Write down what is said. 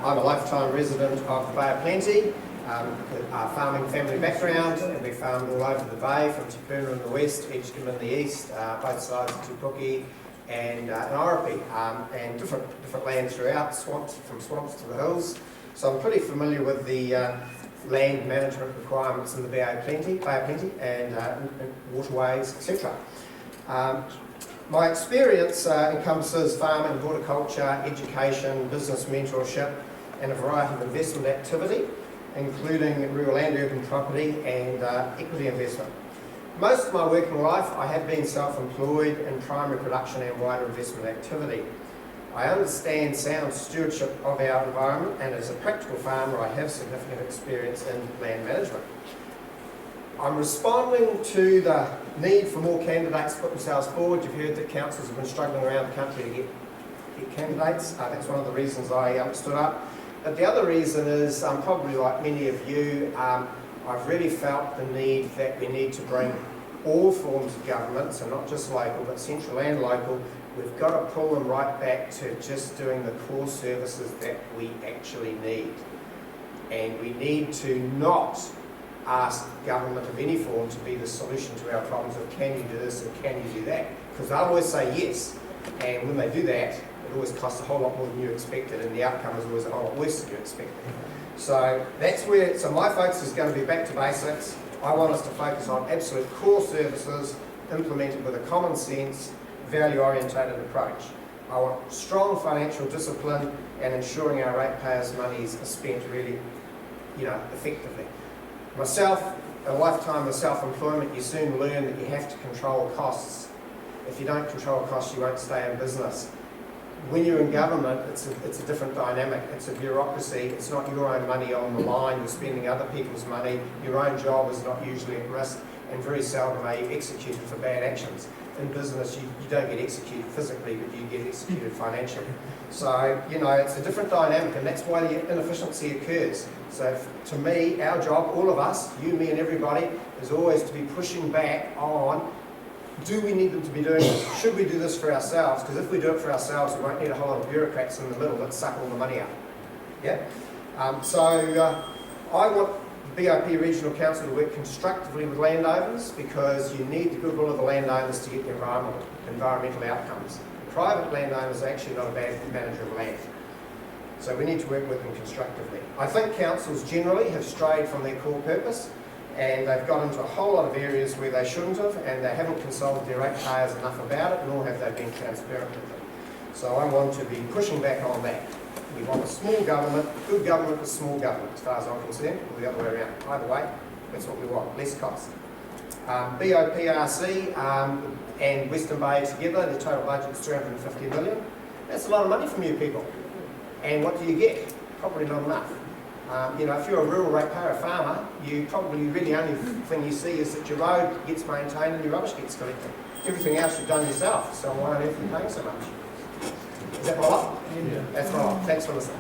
I'm a lifetime resident of the Bay of Plenty, a farming family background, and we farmed all over the bay, from Te Puna in the west, Edgecombe in the east, both sides of Te Puke and Oropi, and different land throughout, from swamps to the hills. So I'm pretty familiar with the land management requirements in the Bay of Plenty, and waterways, etc. My experience encompasses farming, horticulture, education, business mentorship, and a variety of investment activity, including rural and urban property and equity investment. Most of my working life I have been self-employed in primary production and wider investment activity. I understand sound stewardship of our environment, and as a practical farmer I have significant experience in land management. I'm responding to the need for more candidates to put themselves forward. You've heard that councils have been struggling around the country to get candidates. That's one of the reasons I stood up. But the other reason is, probably like many of you, I've really felt the need that we need to bring all forms of government, so not just local, but central and local. We've got to pull them right back to just doing the core services that we actually need. And we need to not ask government of any form to be the solution to our problems of can you do this or can you do that? Because they'll always say yes, and when they do that, it always costs a whole lot more than you expected, and the outcome is always a whole lot worse than you expected. So that's where, so my focus is going to be back to basics. I want us to focus on absolute core services implemented with a common sense, value-orientated approach. I want strong financial discipline and ensuring our ratepayers' monies are spent really, effectively. Myself, a lifetime of self-employment, you soon learn that you have to control costs. If you don't control costs, you won't stay in business. When you're in government, it's a different dynamic. It's a bureaucracy. It's not your own money on the line. You're spending other people's money. Your own job is not usually at risk, and very seldom are you executed for bad actions. In business, you don't get executed physically, but you get executed financially. So, it's a different dynamic, and that's why the inefficiency occurs. So, to me, our job, all of us, you, me, and everybody, is always to be pushing back on, do we need them to be doing this? Should we do this for ourselves? Because if we do it for ourselves, we won't need a whole lot of bureaucrats in the middle that suck all the money out. Yeah? I want BOP Regional Council to work constructively with landowners, because you need the goodwill of the landowners to get the environmental outcomes. Private landowners are actually not a bad manager of land. So we need to work with them constructively. I think councils generally have strayed from their core purpose, and they've got into a whole lot of areas where they shouldn't have, and they haven't consulted their ratepayers enough about it, nor have they been transparent with them. So I want to be pushing back on that. We want a small government, good government with small government, as far as I'm concerned, or the other way around. Either way, that's what we want, less cost. BOPRC and Western Bay together, the total budget is $350 million. That's a lot of money from you people. And what do you get? Probably not enough. If you're a rural ratepayer, a farmer, you probably really only thing you see is that your road gets maintained and your rubbish gets collected. Everything else you've done yourself, so why on earth are you paying so much? Is that right? Yeah. That's right. Thanks for listening.